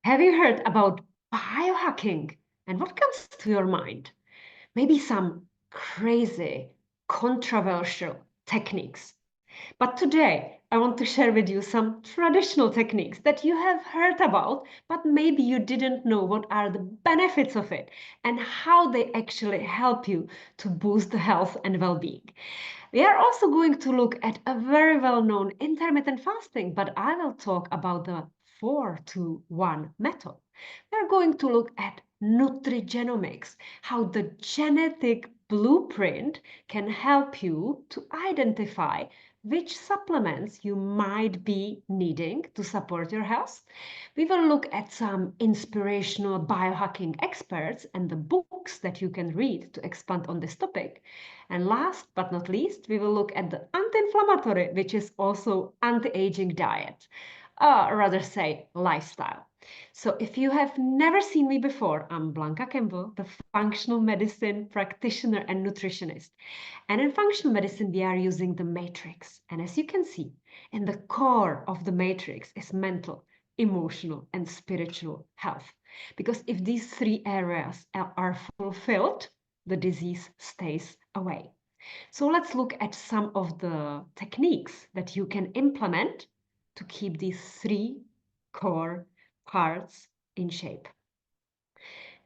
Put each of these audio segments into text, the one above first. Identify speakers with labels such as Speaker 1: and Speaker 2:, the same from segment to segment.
Speaker 1: Have you heard about biohacking? And what comes to your mind? Maybe some crazy, controversial techniques. But today, I want to share with you some traditional techniques that you have heard about, but maybe you didn't know what are the benefits of it and how they actually help you to boost the health and well-being. We are also going to look at a very well-known intermittent fasting, but I will talk about the 4-2-1 method. We're going to look at nutrigenomics, how the genetic blueprint can help you to identify which supplements you might be needing to support your health. We will look at some inspirational biohacking experts and the books that you can read to expand on this topic. And last but not least, we will look at the anti-inflammatory, which is also anti-aging diet, rather say lifestyle. So if you have never seen me before, I'm Blanka Campbell, the functional medicine practitioner and nutritionist. And in functional medicine, we are using the matrix. And as you can see, in the core of the matrix is mental, emotional, and spiritual health. Because if these three areas are fulfilled, the disease stays away. So let's look at some of the techniques that you can implement to keep these three core parts in shape.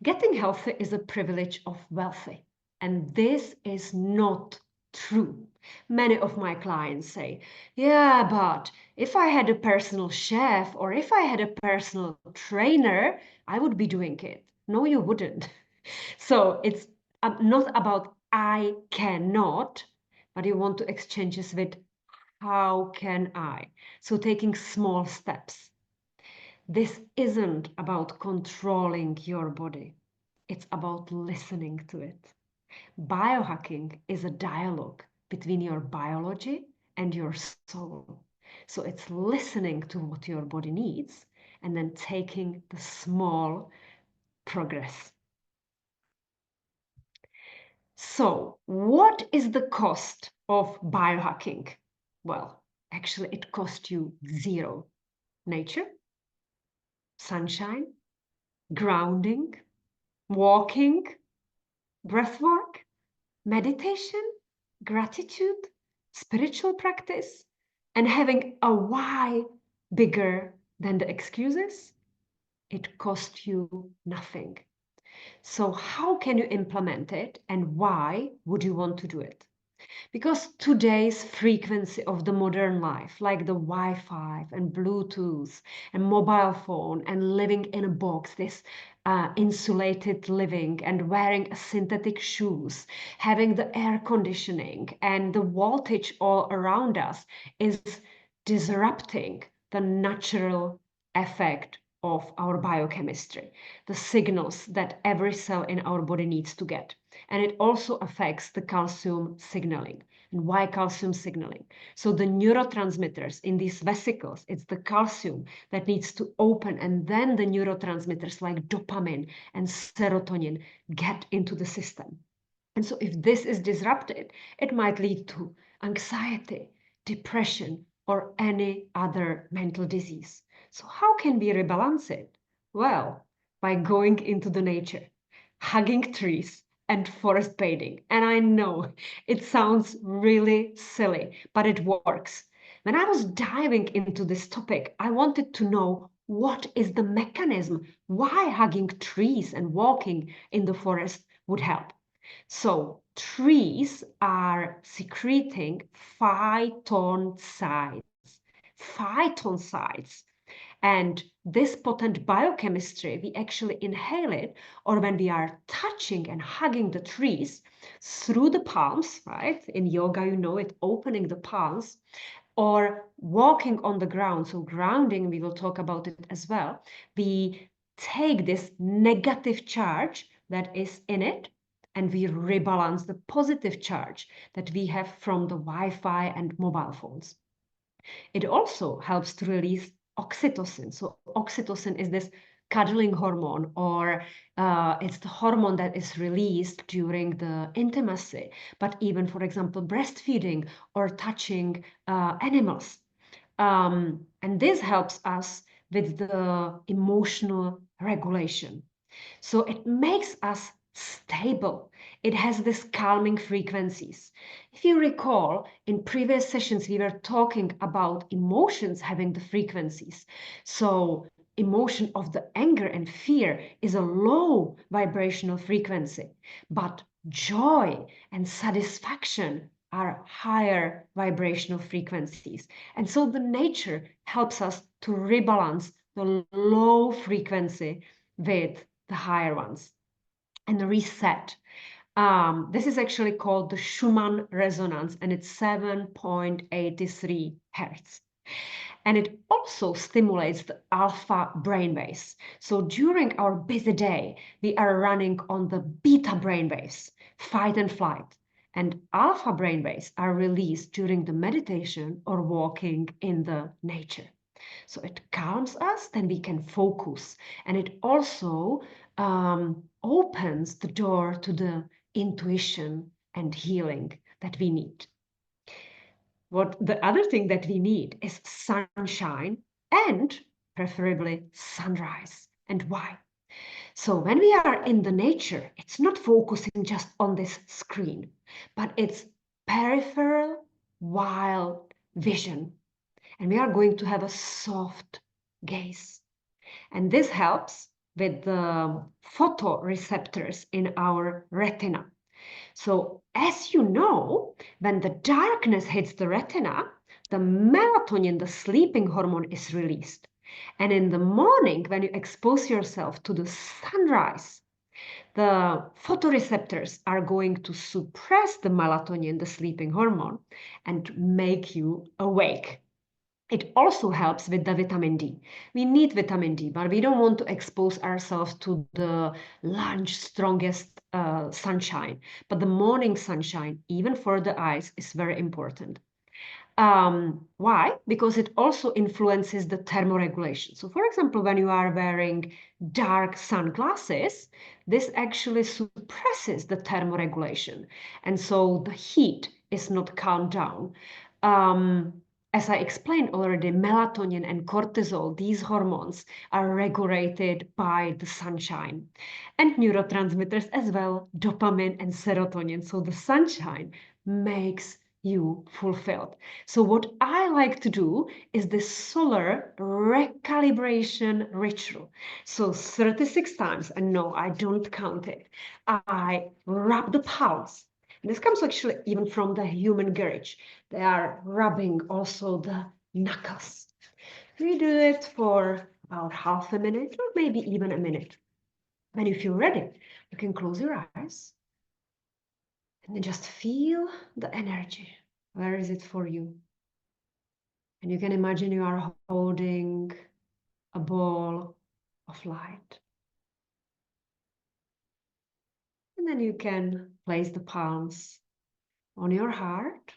Speaker 1: Getting healthy is a privilege of wealthy, and this is not true. Many of my clients say, yeah, but if I had a personal chef or if I had a personal trainer, I would be doing it. No, you wouldn't. So it's not about I cannot, but you want to exchange this with how can I? So taking small steps. This isn't about controlling your body. It's about listening to it. Biohacking is a dialogue between your biology and your soul. So it's listening to what your body needs and then taking the small progress. So, what is the cost of biohacking? Well, actually, it costs you zero. Nature, sunshine, grounding, walking, breathwork, meditation, gratitude, spiritual practice, and having a why bigger than the excuses. It costs you nothing. So, how can you implement it and why would you want to do it? Because today's frequency of the modern life, like the Wi-Fi and Bluetooth and mobile phone and living in a box, this insulated living and wearing synthetic shoes, having the air conditioning and the voltage all around us is disrupting the natural effect of our biochemistry, the signals that every cell in our body needs to get. And it also affects the calcium signaling. And why calcium signaling? So the neurotransmitters in these vesicles, it's the calcium that needs to open, and then the neurotransmitters like dopamine and serotonin get into the system. And so if this is disrupted, it might lead to anxiety, depression, or any other mental disease. So how can we rebalance it? Well, by going into the nature, hugging trees, and forest bathing. And I know it sounds really silly, but it works. When I was diving into this topic, I wanted to know what is the mechanism, why hugging trees and walking in the forest would help. So trees are secreting phytoncides. Phytoncides. And this potent biochemistry, we actually inhale it, or when we are touching and hugging the trees through the palms, right? In yoga, you know it, opening the palms, or walking on the ground. So grounding, we will talk about it as well. We take this negative charge that is in it, and we rebalance the positive charge that we have from the Wi-Fi and mobile phones. It also helps to release oxytocin. So oxytocin is this cuddling hormone, or it's the hormone that is released during the intimacy, but even, for example, breastfeeding or touching animals. And this helps us with the emotional regulation. So it makes us stable. It has these calming frequencies. If you recall, in previous sessions, we were talking about emotions having the frequencies. So emotion of the anger and fear is a low vibrational frequency, but joy and satisfaction are higher vibrational frequencies. And so the nature helps us to rebalance the low frequency with the higher ones and reset. This is actually called the Schumann resonance, and it's 7.83 hertz. And it also stimulates the alpha brainwaves. So during our busy day, we are running on the beta brainwaves, fight and flight. And alpha brainwaves are released during the meditation or walking in the nature. So it calms us, then we can focus. And it also opens the door to the intuition and healing that we need. What the other thing that we need is sunshine and preferably sunrise. And why? So when we are in the nature, it's not focusing just on this screen, but it's peripheral wild vision. And we are going to have a soft gaze. And this helps with the photoreceptors in our retina. So as you know, when the darkness hits the retina, the melatonin, the sleeping hormone, is released. And in the morning, when you expose yourself to the sunrise, the photoreceptors are going to suppress the melatonin, the sleeping hormone, and make you awake. It also helps with the vitamin D. We need vitamin D, but we don't want to expose ourselves to the lunch strongest sunshine. But the morning sunshine, even for the eyes, is very important. Why? Because it also influences the thermoregulation. So for example, when you are wearing dark sunglasses, this actually suppresses the thermoregulation. And so the heat is not calmed down. As I explained already, melatonin and cortisol, these hormones are regulated by the sunshine, and neurotransmitters as well, dopamine and serotonin. So the sunshine makes you fulfilled. So what I like to do is this solar recalibration ritual. So 36 times, and no, I don't count it. I rub the palms. And this comes actually even from the human garage. They are rubbing also the knuckles. We do it for about half a minute or maybe even a minute. When you feel ready, you can close your eyes and then just feel the energy. Where is it for you? And you can imagine you are holding a ball of light. And then you can place the palms on your heart.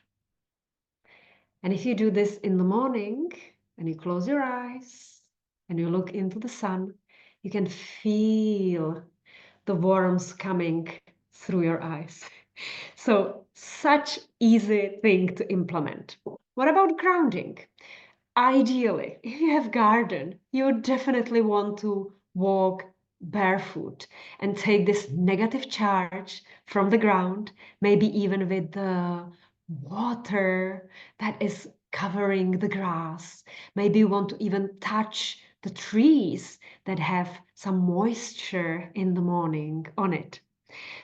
Speaker 1: And if you do this in the morning and you close your eyes and you look into the sun, you can feel the warmth coming through your eyes. So such easy thing to implement. What about grounding? Ideally, if you have garden, you definitely want to walk barefoot and take this negative charge from the ground, maybe even with the water that is covering the grass. Maybe you want to even touch the trees that have some moisture in the morning on it.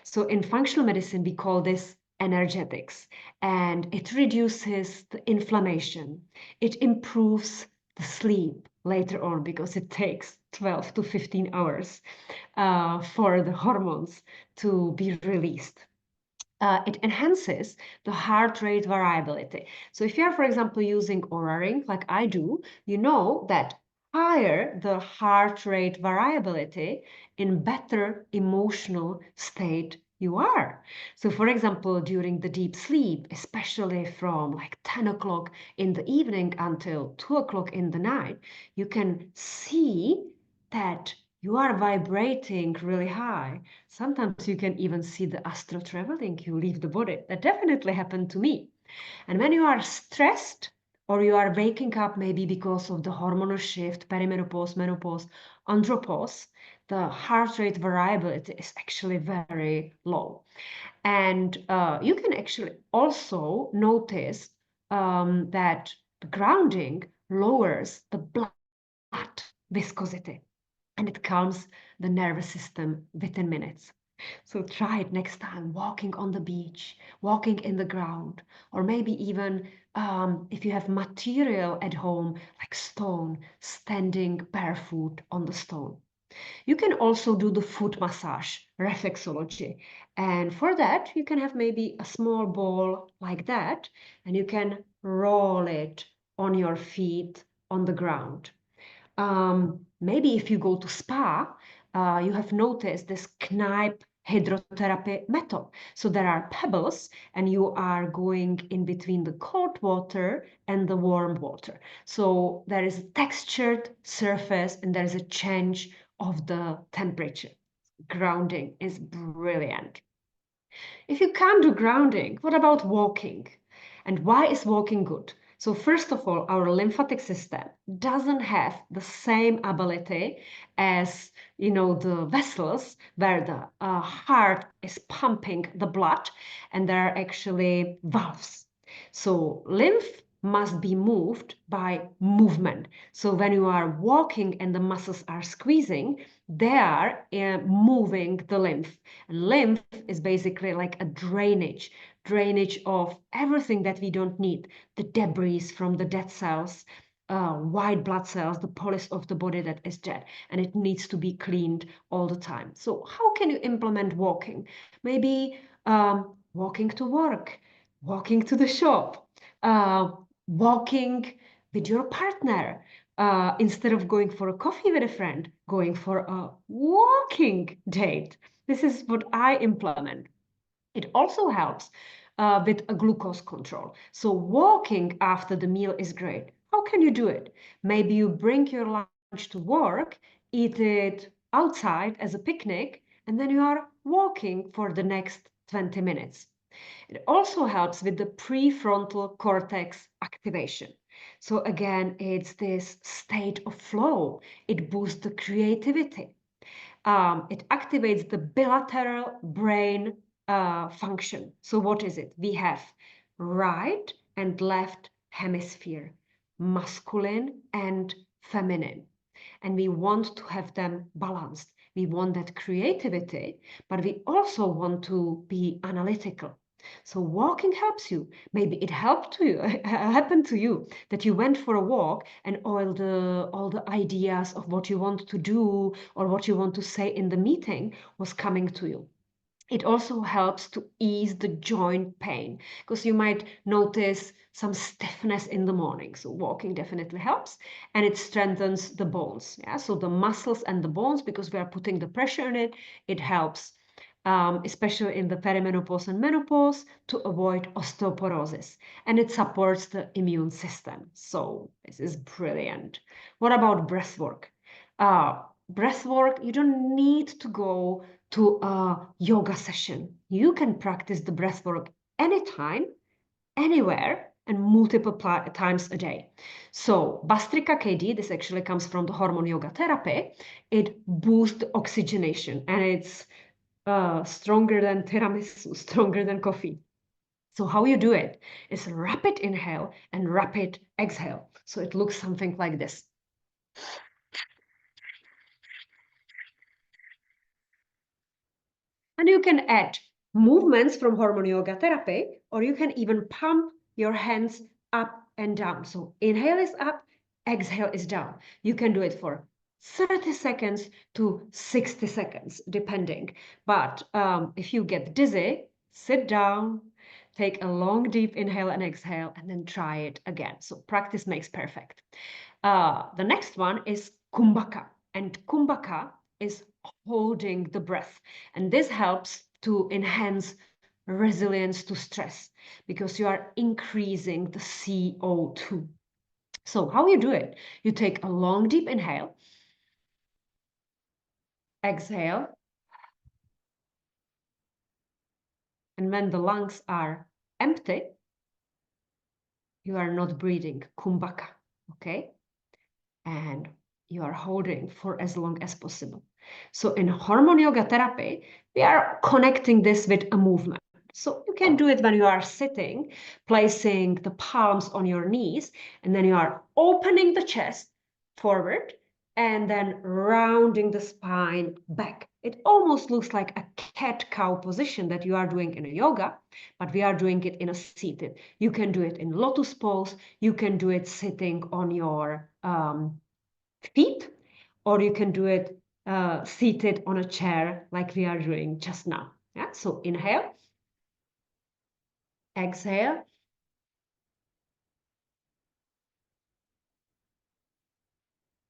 Speaker 1: So in functional medicine, we call this energetics, and it reduces the inflammation. It improves the sleep later on because it takes 12 to 15 hours for the hormones to be released. It enhances the heart rate variability. So if you are, for example, using Oura Ring, like I do, you know that higher the heart rate variability, in better emotional state you are. So for example, during the deep sleep, especially from like 10 o'clock in the evening until 2 o'clock in the night, you can see that you are vibrating really high. Sometimes you can even see the astral traveling, you leave the body. That definitely happened to me. And when you are stressed or you are waking up maybe because of the hormonal shift, perimenopause, menopause, andropause, the heart rate variability is actually very low. And you can actually also notice that grounding lowers the blood viscosity and it calms the nervous system within minutes. So try it next time, walking on the beach, walking in the ground, or maybe even if you have material at home, like stone, standing barefoot on the stone. You can also do the foot massage, reflexology. And for that, you can have maybe a small ball like that, and you can roll it on your feet on the ground. Maybe if you go to spa, you have noticed this Kneipp hydrotherapy method. So there are pebbles and you are going in between the cold water and the warm water. So there is a textured surface and there is a change of the temperature. Grounding is brilliant. If you can't do grounding, what about walking? And why is walking good? So first of all, our lymphatic system doesn't have the same ability as, the vessels where the heart is pumping the blood and there are actually valves. So lymph must be moved by movement. So when you are walking and the muscles are squeezing, they are moving the lymph. And lymph is basically like a drainage of everything that we don't need, the debris from the dead cells, white blood cells, the police of the body that is dead, and it needs to be cleaned all the time. So how can you implement walking? Maybe walking to work, walking to the shop, walking with your partner, instead of going for a coffee with a friend, going for a walking date. This is what I implement. It also helps with a glucose control. So walking after the meal is great. How can you do it? Maybe you bring your lunch to work, eat it outside as a picnic, and then you are walking for the next 20 minutes. It also helps with the prefrontal cortex activation. So again, it's this state of flow. It boosts the creativity. It activates the bilateral brain function. So what is it? We have right and left hemisphere, masculine and feminine. And we want to have them balanced. We want that creativity, but we also want to be analytical. So walking helps you. Maybe it helped to you, happened to you that you went for a walk and all the ideas of what you want to do or what you want to say in the meeting was coming to you. It also helps to ease the joint pain because you might notice some stiffness in the morning. So walking definitely helps and it strengthens the bones. Yeah, so the muscles and the bones, because we are putting the pressure on it, it helps. Especially in the perimenopause and menopause, to avoid osteoporosis. And it supports the immune system. So this is brilliant. What about breath work? Breath work, you don't need to go to a yoga session. You can practice the breath work anytime, anywhere, and multiple times a day. So Bastrika KD, this actually comes from the hormone yoga therapy. It boosts oxygenation and it's stronger than tiramisu, stronger than coffee. So how you do it is rapid inhale and rapid exhale. So it looks something like this. And you can add movements from hormone yoga therapy, or you can even pump your hands up and down. So inhale is up, exhale is down. You can do it for 30 seconds to 60 seconds, depending. But if you get dizzy, sit down, take a long, deep inhale and exhale, and then try it again. So practice makes perfect. The next one is kumbhaka. And kumbhaka is holding the breath. And this helps to enhance resilience to stress because you are increasing the CO2. So how you do it? You take a long, deep inhale, exhale, and when the lungs are empty, you are not breathing, kumbhaka, okay? And you are holding for as long as possible. So in hormone yoga therapy, we are connecting this with a movement. So you can do it when you are sitting, placing the palms on your knees, and then you are opening the chest forward and then rounding the spine back. It almost looks like a cat-cow position that you are doing in a yoga, but we are doing it in a seated. You can do it in lotus pose. You can do it sitting on your feet, or you can do it seated on a chair like we are doing just now. Yeah. So inhale, exhale,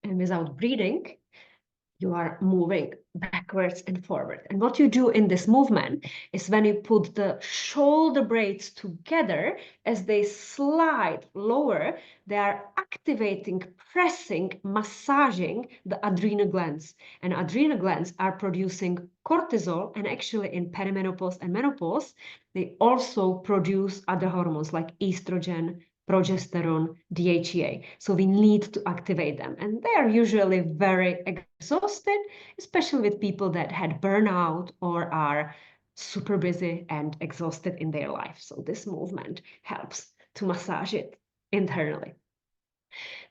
Speaker 1: and without breathing, you are moving backwards and forward. And what you do in this movement is when you put the shoulder blades together, as they slide lower, they are activating, pressing, massaging the adrenal glands. And adrenal glands are producing cortisol, and actually in perimenopause and menopause, they also produce other hormones like estrogen, progesterone, DHEA. So we need to activate them. And they are usually very exhausted, especially with people that had burnout or are super busy and exhausted in their life. So this movement helps to massage it internally.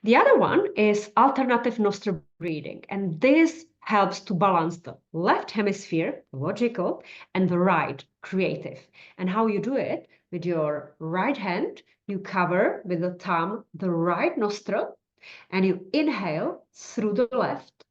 Speaker 1: The other one is alternative nostril breathing. And this helps to balance the left hemisphere, logical, and the right, creative. And how you do it? With your right hand, you cover with the thumb the right nostril, and you inhale through the left.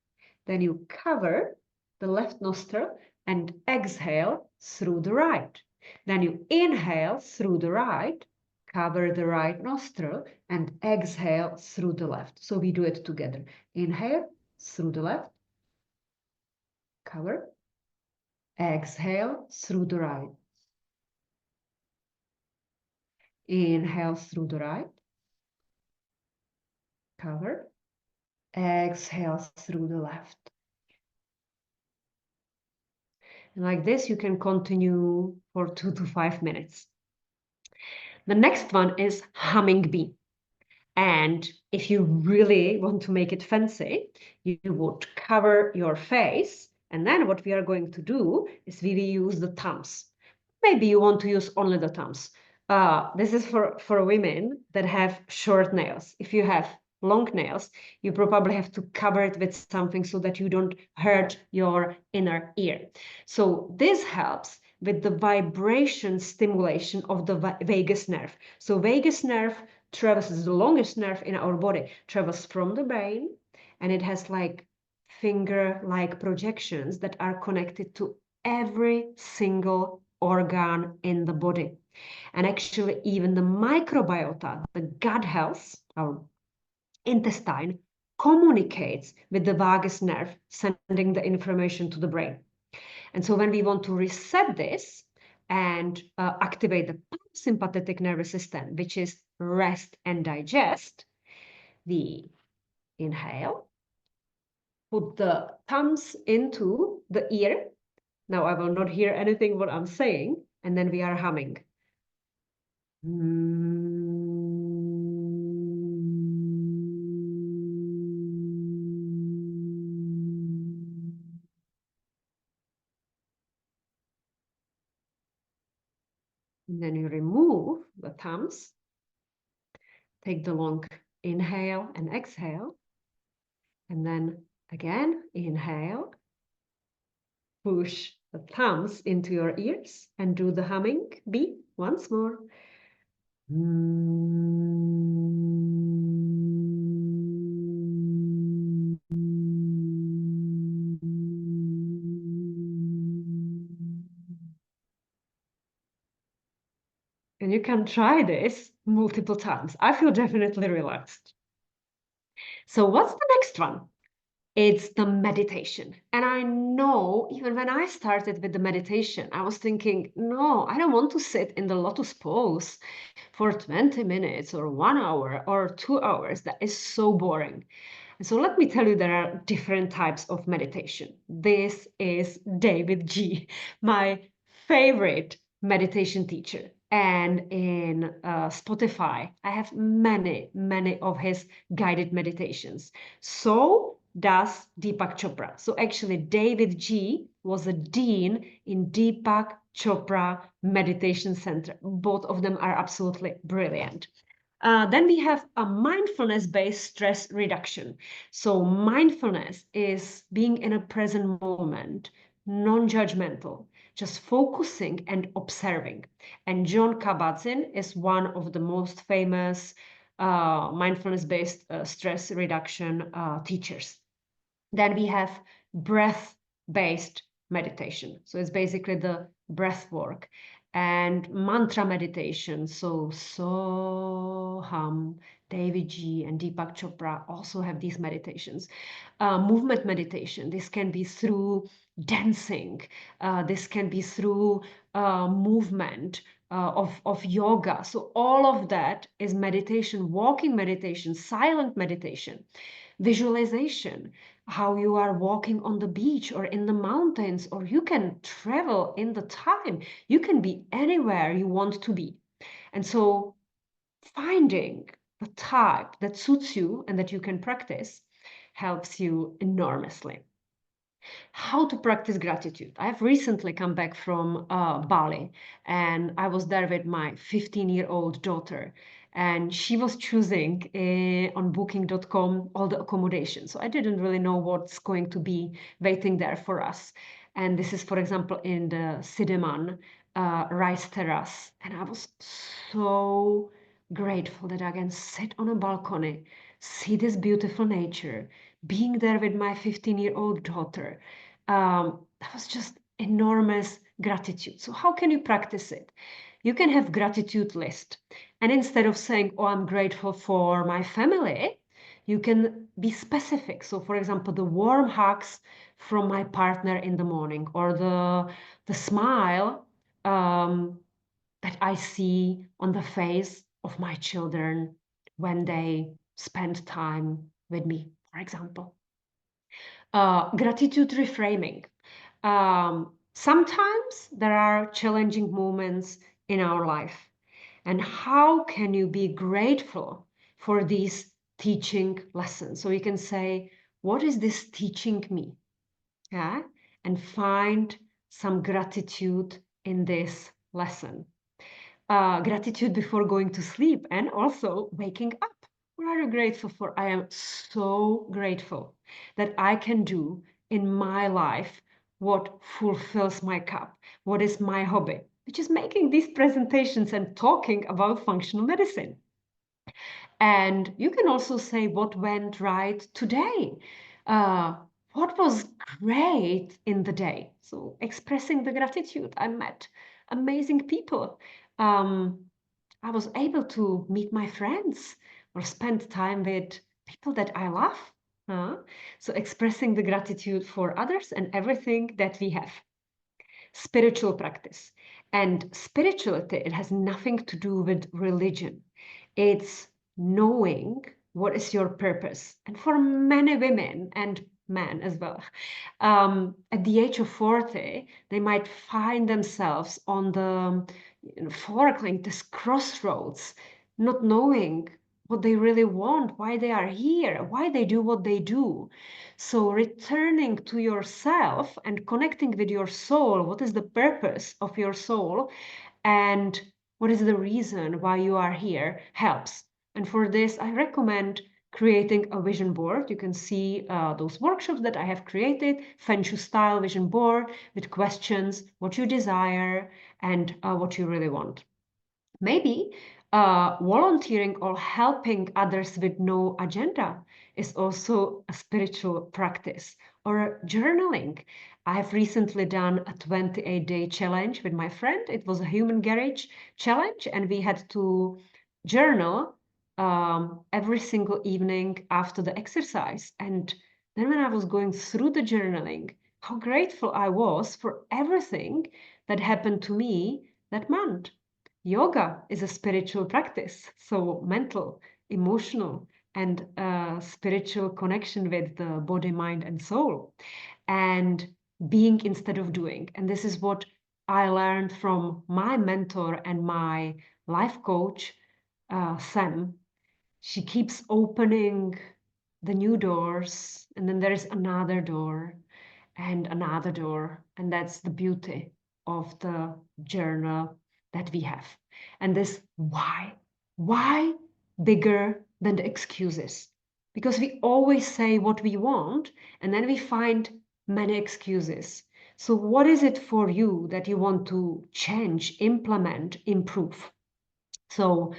Speaker 1: Then you cover the left nostril and exhale through the right. Then you inhale through the right, cover the right nostril, and exhale through the left. So we do it together. Inhale through the left, cover, exhale through the right. Inhale through the right, cover, exhale through the left. And like this, you can continue for 2 to 5 minutes. The next one is humming bee. And if you really want to make it fancy, you would cover your face. And then what we are going to do is we will use the thumbs. Maybe you want to use only the thumbs. This is for women that have short nails. If you have long nails, you probably have to cover it with something so that you don't hurt your inner ear. So this helps with the vibration stimulation of the vagus nerve. So vagus nerve travels, the longest nerve in our body, travels from the brain, and it has like finger-like projections that are connected to every single organ in the body. And actually, even the microbiota, the gut health, our intestine, communicates with the vagus nerve, sending the information to the brain. And so when we want to reset this and activate the sympathetic nervous system, which is rest and digest, we inhale, put the thumbs into the ear. Now I will not hear anything what I'm saying, and then we are humming. And then you remove the thumbs, take the long inhale and exhale, and then again, inhale, push the thumbs into your ears and do the humming beat once more. And you can try this multiple times. I feel definitely relaxed. So what's the next one? It's the meditation. And I know even when I started with the meditation, I was thinking, no, I don't want to sit in the lotus pose for 20 minutes or 1 hour or 2 hours. That is so boring. And so let me tell you, there are different types of meditation. This is David G., my favorite meditation teacher. And in Spotify, I have many, many of his guided meditations. So does Deepak Chopra. So actually, David G was a dean in Deepak Chopra Meditation Center. Both of them are absolutely brilliant. Then we have a mindfulness-based stress reduction. So mindfulness is being in a present moment, non-judgmental, just focusing and observing. And John Kabat-Zinn is one of the most famous mindfulness-based stress reduction teachers. Then we have breath-based meditation. So it's basically the breath work and mantra meditation. So Soham, David G, and Deepak Chopra also have these meditations. Movement meditation. This can be through dancing. This can be through movement. Of yoga. So all of that is meditation, walking meditation, silent meditation, visualization, how you are walking on the beach or in the mountains, or you can travel in the time. You can be anywhere you want to be. And so finding the type that suits you and that you can practice helps you enormously. How to practice gratitude. I have recently come back from Bali, and I was there with my 15-year-old daughter, and she was choosing on booking.com all the accommodation. So I didn't really know what's going to be waiting there for us. And this is, for example, in the Sideman rice terrace. And I was so grateful that I can sit on a balcony, see this beautiful nature, being there with my 15-year-old daughter. That was just enormous gratitude. So how can you practice it? You can have gratitude list. And instead of saying, oh, I'm grateful for my family, you can be specific. So for example, the warm hugs from my partner in the morning, or the smile that I see on the face of my children when they spend time with me, for example. Gratitude reframing. Sometimes there are challenging moments in our life. And how can you be grateful for these teaching lessons? So you can say, what is this teaching me? Yeah? And find some gratitude in this lesson. Gratitude before going to sleep and also waking up. What are you grateful for? I am so grateful that I can do in my life what fulfills my cup, what is my hobby, which is making these presentations and talking about functional medicine. And you can also say what went right today. What was great in the day? So expressing the gratitude. I met amazing people. I was able to meet my friends or spend time with people that I love. So expressing the gratitude for others and everything that we have. Spiritual practice. And spirituality, it has nothing to do with religion. It's knowing what is your purpose. And for many women and men as well, at the age of 40, they might find themselves on the fork, like this crossroads, not knowing what they really want, why they are here, why they do what they do. So returning to yourself and connecting with your soul, what is the purpose of your soul and what is the reason why you are here, helps. And for this, I recommend creating a vision board. You can see those workshops that I have created, Feng Shui style vision board with questions, what you desire and what you really want. Maybe volunteering or helping others with no agenda is also a spiritual practice, or journaling. I've recently done a 28-day challenge with my friend. It was a human garage challenge, and we had to journal every single evening after the exercise. And then when I was going through the journaling, how grateful I was for everything that happened to me that month. Yoga is a spiritual practice, so mental, emotional, and spiritual connection with the body, mind, and soul, and being instead of doing. And this is what I learned from my mentor and my life coach, Sam. She keeps opening the new doors, and then there is another door and another door. And that's the beauty of the journal that we have. And this why bigger than the excuses? Because we always say what we want, and then we find many excuses. So what is it for you that you want to change, implement, improve? So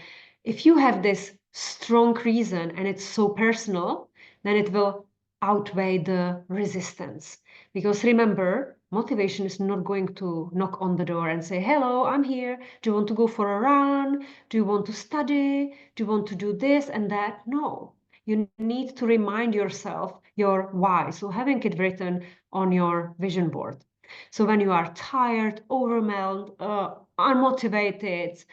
Speaker 1: if you have this strong reason and it's so personal, then it will outweigh the resistance. Because remember, motivation is not going to knock on the door and say, hello, I'm here. Do you want to go for a run? Do you want to study? Do you want to do this and that? No. You need to remind yourself your why. So having it written on your vision board. So when you are tired, overwhelmed, unmotivated,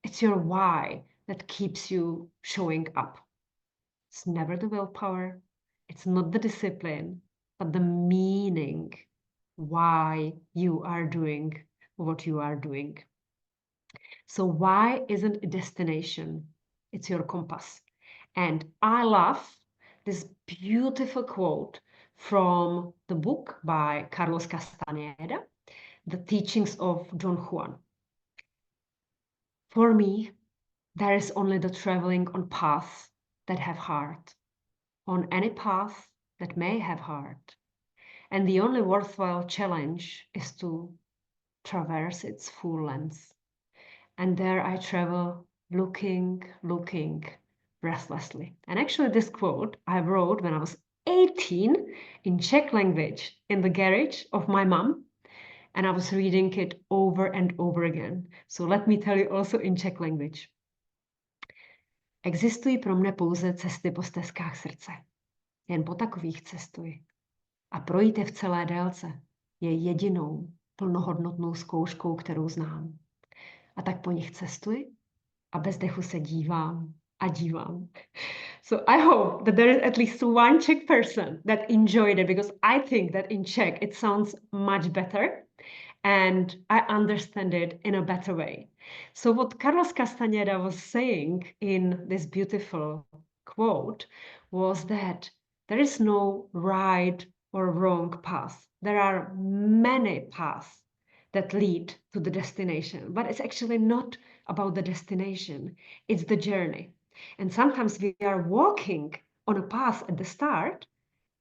Speaker 1: it's your why that keeps you showing up. It's never the willpower, it's not the discipline, but the meaning why you are doing what you are doing. So why isn't a destination? It's your compass. And I love this beautiful quote from the book by Carlos Castaneda, The Teachings of Don Juan. For me, there is only the traveling on paths that have heart, on any path that may have heart. And the only worthwhile challenge is to traverse its full length. And there I travel looking breathlessly. And actually this quote I wrote when I was 18 in Czech language in the garage of my mom. And I was reading it over and over again. So let me tell you also in Czech language. Existují pro mne pouze cesty po stezkách srdce. Jen po takových cestuji. A projít je v celé délce je jedinou plnohodnotnou zkouškou, kterou znám. A tak po nich cestuji a bez dechu se dívám a dívám. So I hope that there is at least one Czech person that enjoyed it, because I think that in Czech it sounds much better and I understand it in a better way. So what Carlos Castaneda was saying in this beautiful quote was that there is no right or wrong path. There are many paths that lead to the destination, but it's actually not about the destination, it's the journey. And sometimes we are walking on a path at the start,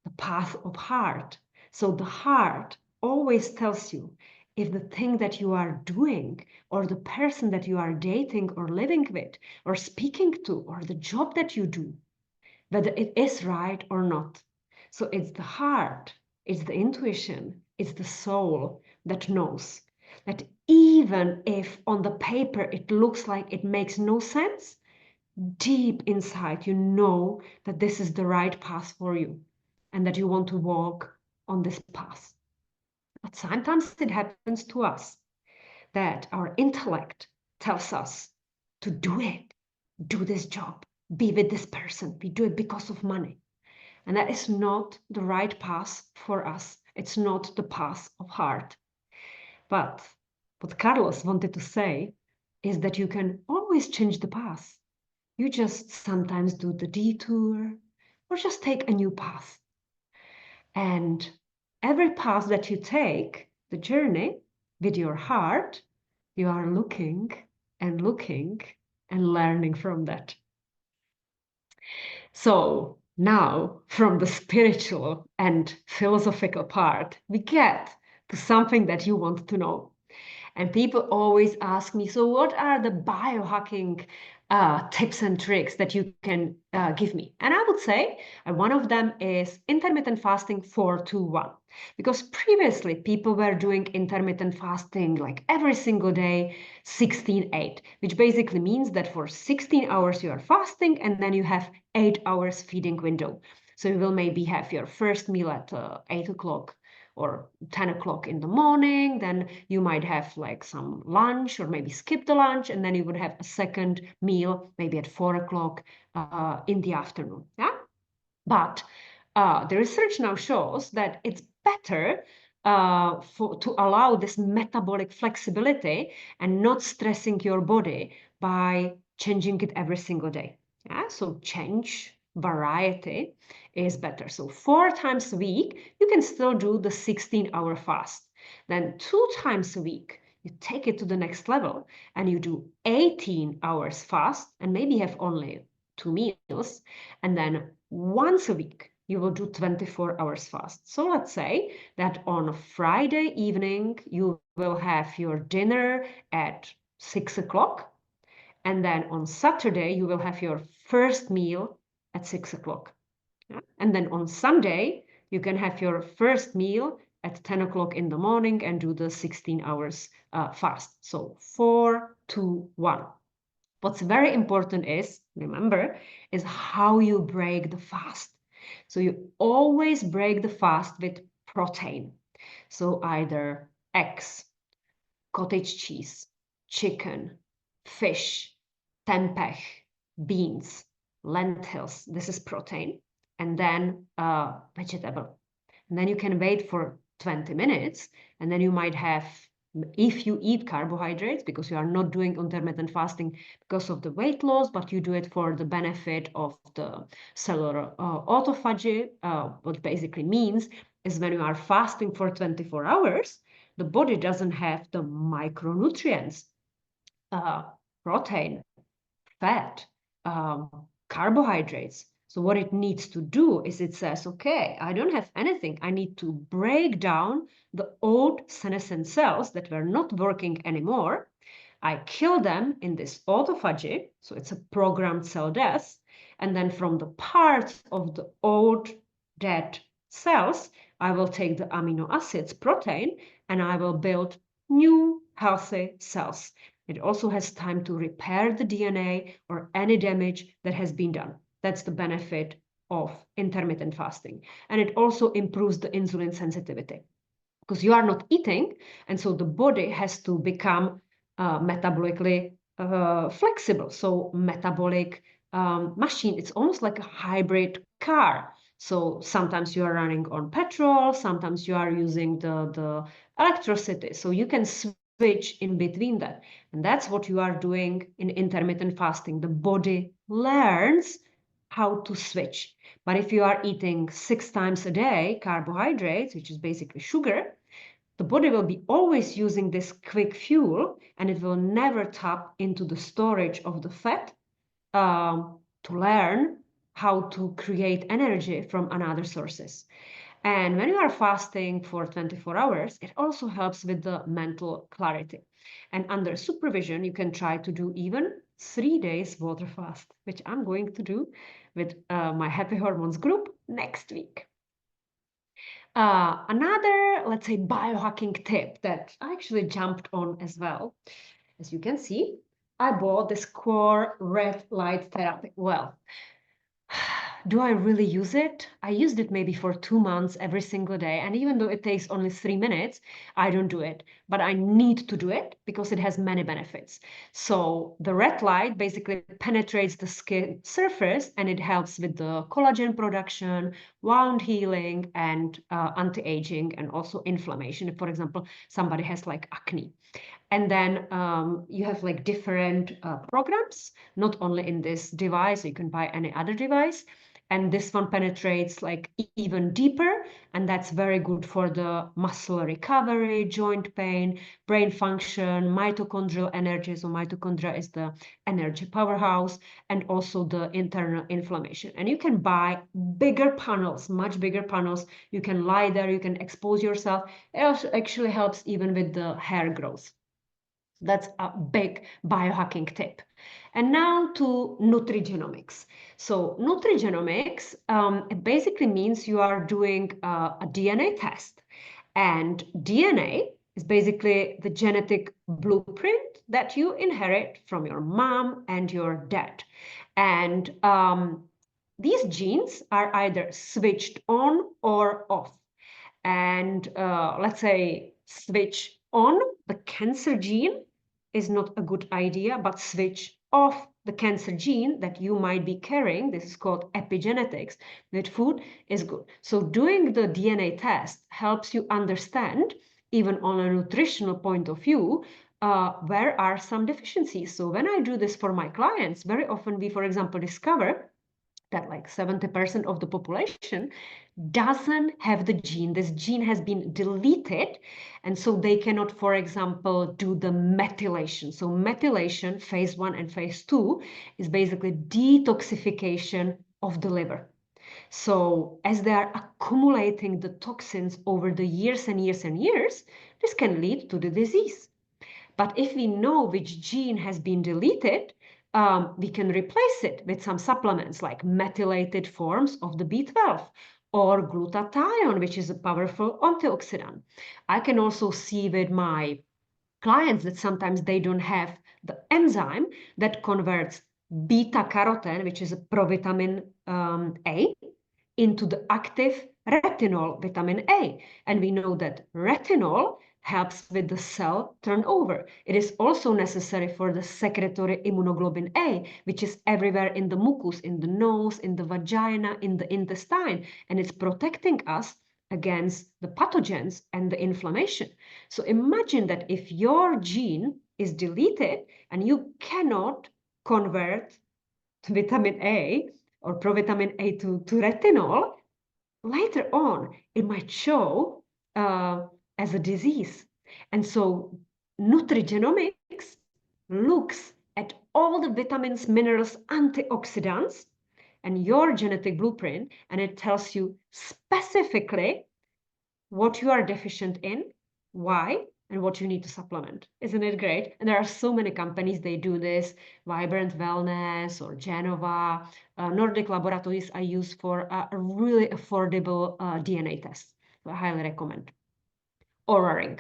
Speaker 1: the path of heart. So the heart always tells you if the thing that you are doing or the person that you are dating or living with or speaking to or the job that you do, whether it is right or not. So it's the heart, it's the intuition, it's the soul that knows that even if on the paper it looks like it makes no sense, deep inside you know that this is the right path for you and that you want to walk on this path. But sometimes it happens to us that our intellect tells us to do it, do this job, be with this person. We do it because of money. And that is not the right path for us. It's not the path of heart. But what Carlos wanted to say is that you can always change the path. You just sometimes do the detour or just take a new path. And every path that you take, the journey with your heart, you are looking and learning from that. So now from the spiritual and philosophical part, we get to something that you want to know. And people always ask me, so what are the biohacking tips and tricks that you can give me? And I would say one of them is intermittent fasting 4-2-1. Because previously people were doing intermittent fasting like every single day, 16-8, which basically means that for 16 hours you are fasting and then you have 8 hours feeding window. So you will maybe have your first meal at 8 o'clock or 10 o'clock in the morning, then you might have like some lunch or maybe skip the lunch, and then you would have a second meal maybe at 4 o'clock in the afternoon. Yeah? But the research now shows that it's better to allow this metabolic flexibility and not stressing your body by changing it every single day. Yeah? So change, variety is better. So 4 times a week, you can still do the 16-hour fast. Then 2 times a week, you take it to the next level and you do 18 hours fast and maybe have only 2 meals. And then once a week, you will do 24 hours fast. So let's say that on Friday evening, you will have your dinner at 6 o'clock. And then on Saturday, you will have your first meal at 6 o'clock. Yeah? And then on Sunday, you can have your first meal at 10 o'clock in the morning and do the 16 hours fast. So 4, 2, 1. What's very important is, remember, is how you break the fast. So you always break the fast with protein. So either eggs, cottage cheese, chicken, fish, tempeh, beans, lentils. This is protein. And then vegetable. And then you can wait for 20 minutes. And then you might have, if you eat carbohydrates, because you are not doing intermittent fasting because of the weight loss, but you do it for the benefit of the cellular autophagy, what basically means is when you are fasting for 24 hours, the body doesn't have the micronutrients, protein, fat, carbohydrates. So what it needs to do is it says, okay, I don't have anything. I need to break down the old senescent cells that were not working anymore. I kill them in this autophagy. So it's a programmed cell death. And then from the parts of the old dead cells, I will take the amino acids, protein, and I will build new healthy cells. It also has time to repair the DNA or any damage that has been done. That's the benefit of intermittent fasting. And it also improves the insulin sensitivity because you are not eating. And so the body has to become metabolically flexible. So metabolic machine, it's almost like a hybrid car. So sometimes you are running on petrol, sometimes you are using the electricity. So you can switch in between that. And that's what you are doing in intermittent fasting. The body learns how to switch. But if you are eating 6 times a day carbohydrates, which is basically sugar, the body will be always using this quick fuel and it will never tap into the storage of the fat to learn how to create energy from another sources. And when you are fasting for 24 hours, it also helps with the mental clarity. And under supervision, you can try to do even 3 days water fast, which I'm going to do with my Happy Hormones group next week. Another, let's say, biohacking tip that I actually jumped on as well. As you can see, I bought this core red light therapy. Well, do I really use it? I used it maybe for 2 months every single day. And even though it takes only 3 minutes, I don't do it. But I need to do it because it has many benefits. So the red light basically penetrates the skin surface and it helps with the collagen production, wound healing, and anti-aging, and also inflammation. If, for example, somebody has like acne. And then you have like different programs, not only in this device, you can buy any other device. And this one penetrates like even deeper, and that's very good for the muscle recovery, joint pain, brain function, mitochondrial energy. So mitochondria is the energy powerhouse, and also the internal inflammation. And you can buy bigger panels, much bigger panels. You can lie there, you can expose yourself. It also actually helps even with the hair growth. That's a big biohacking tip. And now to nutrigenomics. So nutrigenomics, it basically means you are doing a DNA test. And DNA is basically the genetic blueprint that you inherit from your mom and your dad. And these genes are either switched on or off. And let's say switch on the cancer gene is not a good idea, but switch of the cancer gene that you might be carrying, this is called epigenetics, with food is good. So doing the DNA test helps you understand, even on a nutritional point of view, where are some deficiencies. So when I do this for my clients, very often we, for example, discover that like 70% of the population doesn't have the gene. This gene has been deleted, and so they cannot, for example, do the methylation. So methylation, phase 1 and phase 2, is basically detoxification of the liver. So as they are accumulating the toxins over the years and years and years, this can lead to the disease. But if we know which gene has been deleted, we can replace it with some supplements like methylated forms of the B12 or glutathione, which is a powerful antioxidant. I can also see with my clients that sometimes they don't have the enzyme that converts beta carotene, which is a provitamin A, into the active retinol, vitamin A. And we know that retinol helps with the cell turnover. It is also necessary for the secretory immunoglobulin A, which is everywhere in the mucus, in the nose, in the vagina, in the intestine, and it's protecting us against the pathogens and the inflammation. So imagine that if your gene is deleted and you cannot convert vitamin A or provitamin A to retinol, later on it might show as a disease. And so nutrigenomics looks at all the vitamins, minerals, antioxidants, and your genetic blueprint, and it tells you specifically what you are deficient in, why, and what you need to supplement. Isn't it great? And there are so many companies, they do this, Vibrant Wellness or Genova, Nordic Laboratories I use for a really affordable DNA test. So I highly recommend. Oura Ring.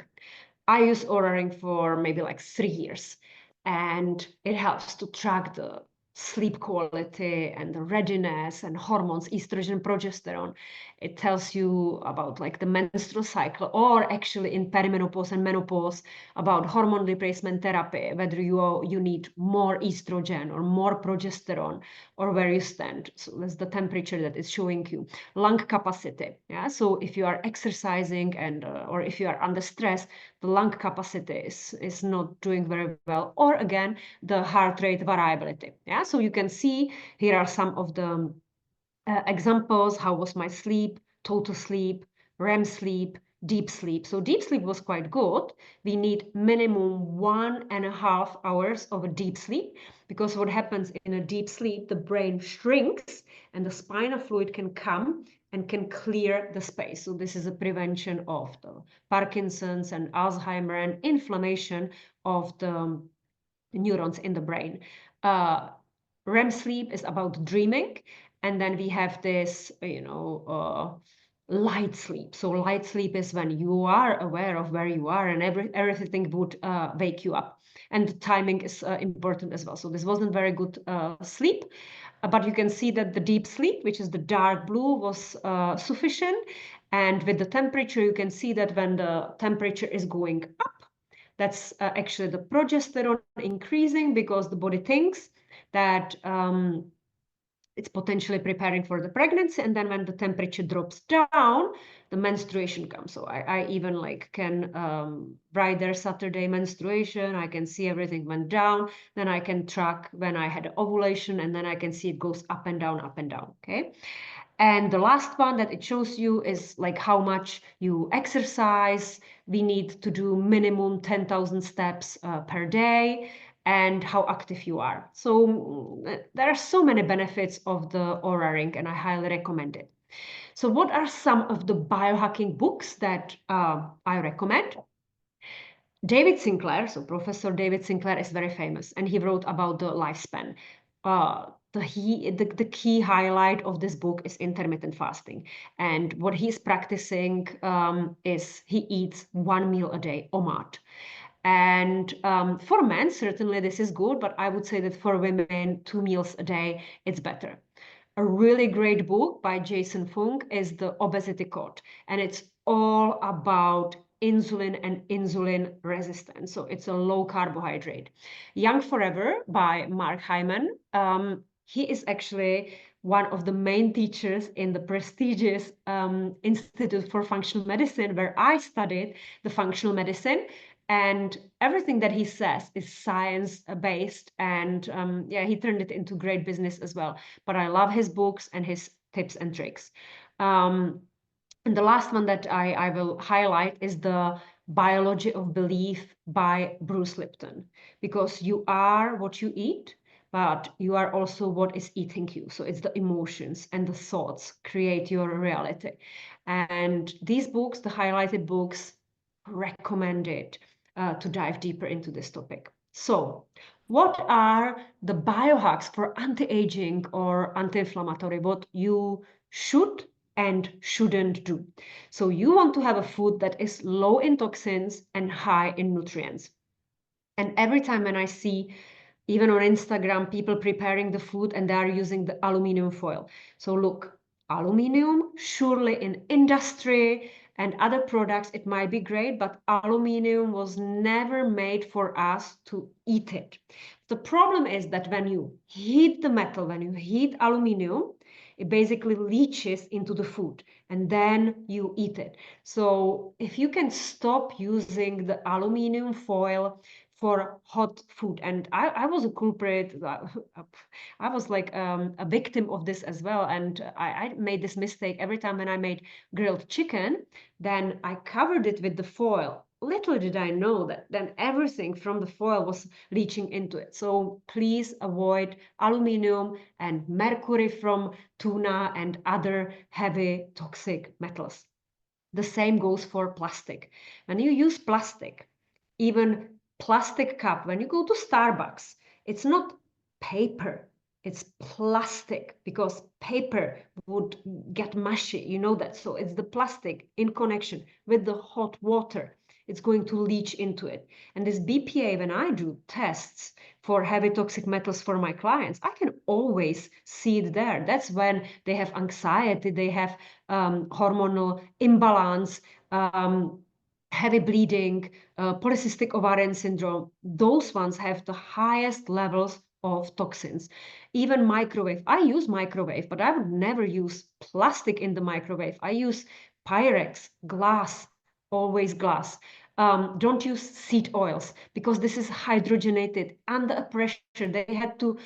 Speaker 1: I use Oura Ring for maybe like 3 years, and it helps to track the sleep quality and the readiness and hormones, estrogen, progesterone. It tells you about like the menstrual cycle, or actually in perimenopause and menopause, about hormone replacement therapy, whether you need more estrogen or more progesterone, or where you stand. So that's the temperature that is showing you. Lung capacity. Yeah. So if you are exercising and or if you are under stress, the lung capacity is not doing very well. Or again, the heart rate variability. Yeah. So you can see here are some of the examples. How was my sleep, total sleep, REM sleep, deep sleep. So deep sleep was quite good. We need minimum 1.5 hours of a deep sleep, because what happens in a deep sleep, the brain shrinks and the spinal fluid can come and can clear the space. So this is a prevention of the Parkinson's and Alzheimer and inflammation of the neurons in the brain. REM sleep is about dreaming. And then we have this, light sleep. So light sleep is when you are aware of where you are and everything would wake you up. And the timing is important as well. So this wasn't very good sleep, but you can see that the deep sleep, which is the dark blue, was sufficient. And with the temperature, you can see that when the temperature is going up, that's actually the progesterone increasing, because the body thinks that it's potentially preparing for the pregnancy. And then when the temperature drops down, the menstruation comes. So I even like can write there Saturday menstruation. I can see everything went down. Then I can track when I had ovulation, and then I can see it goes up and down, up and down. Okay. And the last one that it shows you is like how much you exercise. We need to do minimum 10,000 steps per day, and how active you are. So there are so many benefits of the Oura Ring, and I highly recommend it. So what are some of the biohacking books that I recommend? David Sinclair, so Professor David Sinclair is very famous, and he wrote about the lifespan. The key highlight of this book is intermittent fasting. And what he's practicing is he eats 1 meal a day, OMAD. And for men, certainly this is good, but I would say that for women, 2 meals a day, it's better. A really great book by Jason Fung is The Obesity Code, and it's all about insulin and insulin resistance. So it's a low carbohydrate. Young Forever by Mark Hyman. He is actually one of the main teachers in the prestigious Institute for Functional Medicine, where I studied the functional medicine. And everything that he says is science-based, and yeah, he turned it into great business as well. But I love his books and his tips and tricks. And the last one that I will highlight is the Biology of Belief by Bruce Lipton, because you are what you eat, but you are also what is eating you. So it's the emotions and the thoughts create your reality. And these books, the highlighted books, recommended to dive deeper into this topic. So what are the biohacks for anti-aging or anti-inflammatory, what you should and shouldn't do? So you want to have a food that is low in toxins and high in nutrients. And every time when I see, even on Instagram, people preparing the food and they are using the aluminum foil. So look, aluminum, surely in industry and other products, it might be great, but aluminum was never made for us to eat it. The problem is that when you heat the metal, when you heat aluminum, it basically leaches into the food and then you eat it. So if you can stop using the aluminum foil for hot food, and I was a culprit, I was like a victim of this as well, and I made this mistake every time when I made grilled chicken, then I covered it with the foil. Little did I know that then everything from the foil was leaching into it. So please avoid aluminum and mercury from tuna and other heavy toxic metals. The same goes for plastic. When you use plastic, even plastic cup, when you go to Starbucks, it's not paper, it's plastic, because paper would get mushy, you know that. So it's the plastic in connection with the hot water. It's going to leach into it. And this BPA, when I do tests for heavy toxic metals for my clients, I can always see it there. That's when they have anxiety, they have hormonal imbalance, heavy bleeding, polycystic ovarian syndrome. Those ones have the highest levels of toxins. Even microwave. I use microwave, but I would never use plastic in the microwave. I use Pyrex, glass, always glass. Don't use seed oils, because this is hydrogenated under pressure. They had to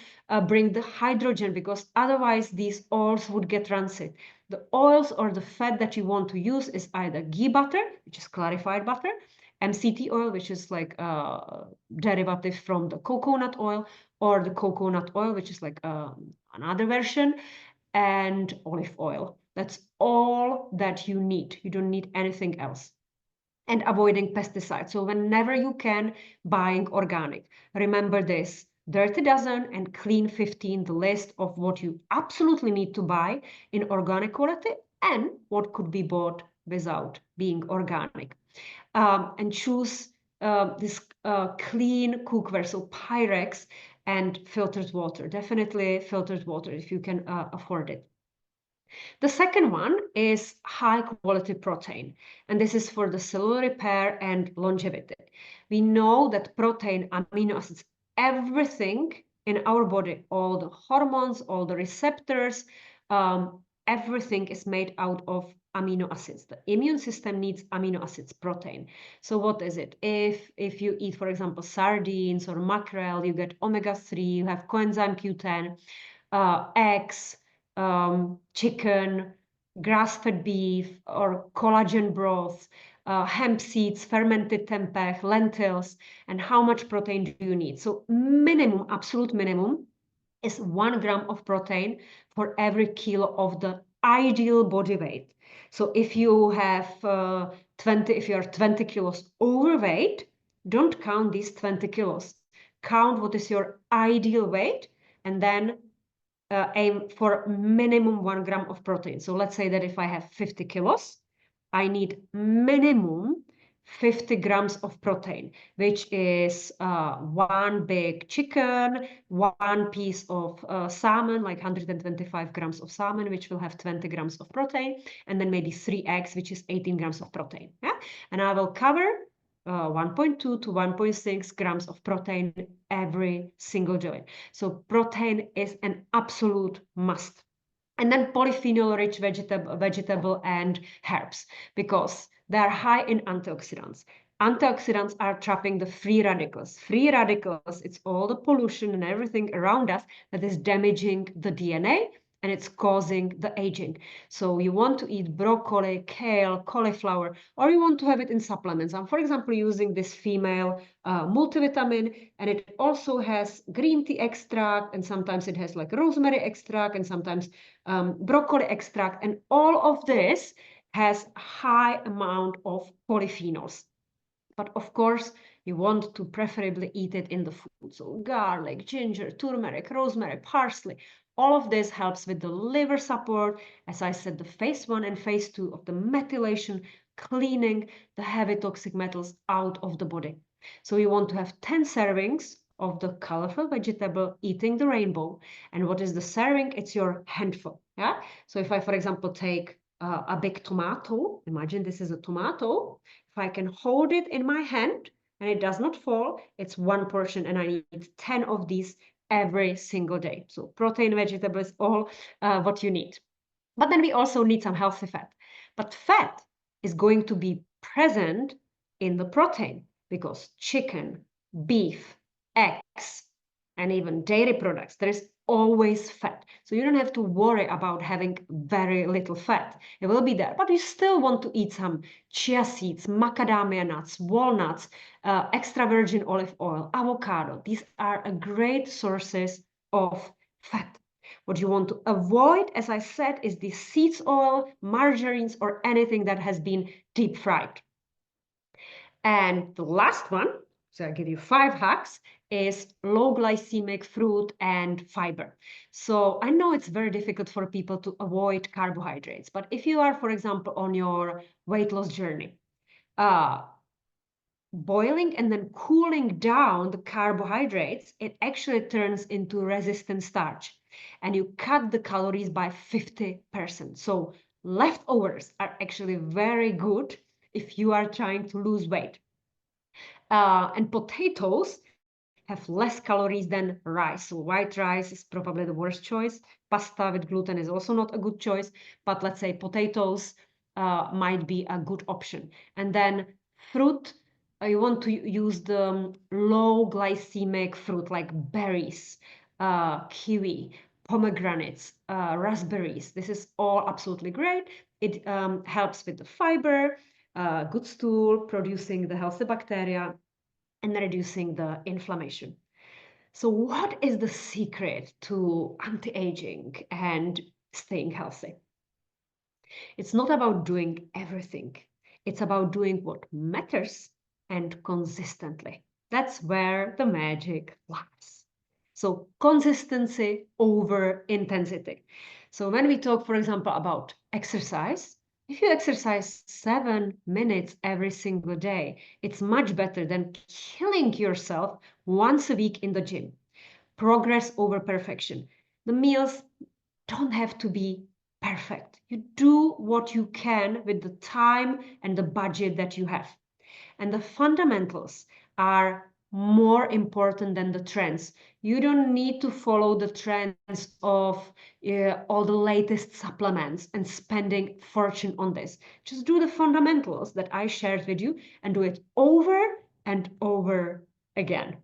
Speaker 1: bring the hydrogen, because otherwise these oils would get rancid. The oils or the fat that you want to use is either ghee butter, which is clarified butter, MCT oil, which is like a derivative from the coconut oil, or the coconut oil, which is like another version, and olive oil. That's all that you need. You don't need anything else. And avoiding pesticides. So whenever you can, buying organic. Remember this: Dirty Dozen and Clean 15, the list of what you absolutely need to buy in organic quality and what could be bought without being organic. And choose this clean cookware, so Pyrex and filtered water. Definitely filtered water if you can afford it. The second one is high quality protein, and this is for the cellular repair and longevity. We know that protein, amino acids, everything in our body, all the hormones, all the receptors, everything is made out of amino acids. The immune system needs amino acids, protein. So what is it? If you eat, for example, sardines or mackerel, you get omega-3, you have coenzyme Q10, eggs, chicken, grass-fed beef, or collagen broth, hemp seeds, fermented tempeh, lentils, and how much protein do you need? So minimum, absolute minimum, is 1 gram of protein for every kilo of the ideal body weight. So if you have if you are 20 kilos overweight, don't count these 20 kilos. Count what is your ideal weight, and then aim for minimum 1 gram of protein. So let's say that if I have 50 kilos, I need minimum 50 grams of protein, which is one big chicken, one piece of salmon, like 125 grams of salmon, which will have 20 grams of protein, and then maybe 3 eggs, which is 18 grams of protein. Yeah? And I will cover 1.2 to 1.6 grams of protein every single day. So protein is an absolute must. And then polyphenol-rich vegetable and herbs, because they are high in antioxidants. Antioxidants are trapping the free radicals. Free radicals, it's all the pollution and everything around us that is damaging the DNA, and it's causing the aging. So you want to eat broccoli, kale, cauliflower, or you want to have it in supplements. I'm, for example, using this female multivitamin, and it also has green tea extract, and sometimes it has like rosemary extract, and sometimes broccoli extract, and all of this has a high amount of polyphenols. But of course, you want to preferably eat it in the food. So garlic, ginger, turmeric, rosemary, parsley, all of this helps with the liver support. As I said, the phase 1 and phase 2 of the methylation, cleaning the heavy toxic metals out of the body. So you want to have 10 servings of the colorful vegetable eating the rainbow. And what is the serving? It's your handful. Yeah. So if I, for example, take a big tomato, imagine this is a tomato. If I can hold it in my hand and it does not fall, it's one portion, and I need 10 of these every single day. So protein, vegetables, all what you need. But then we also need some healthy fat. But fat is going to be present in the protein, because chicken, beef, eggs, and even dairy products, there is always fat. So you don't have to worry about having very little fat. It will be there, but you still want to eat some chia seeds, macadamia nuts, walnuts, extra virgin olive oil, avocado. These are a great sources of fat. What you want to avoid, as I said, is the seeds oil, margarines, or anything that has been deep fried. And the last one, so I give you 5 hacks, is low glycemic fruit and fiber. So I know it's very difficult for people to avoid carbohydrates, but if you are, for example, on your weight loss journey, boiling and then cooling down the carbohydrates, it actually turns into resistant starch, and you cut the calories by 50%. So leftovers are actually very good if you are trying to lose weight. And potatoes have less calories than rice. So white rice is probably the worst choice. Pasta with gluten is also not a good choice, but let's say potatoes might be a good option. And then fruit, you want to use the low glycemic fruit like berries, kiwi, pomegranates, raspberries. This is all absolutely great. It helps with the fiber, good stool, producing the healthy bacteria, and reducing the inflammation. So what is the secret to anti-aging and staying healthy? It's not about doing everything. It's about doing what matters and consistently. That's where the magic lies. So consistency over intensity. So when we talk, for example, about exercise, if you exercise 7 minutes every single day, it's much better than killing yourself once a week in the gym. Progress over perfection. The meals don't have to be perfect. You do what you can with the time and the budget that you have. And the fundamentals are more important than the trends. You don't need to follow the trends of all the latest supplements and spending fortune on this. Just do the fundamentals that I shared with you and do it over and over again.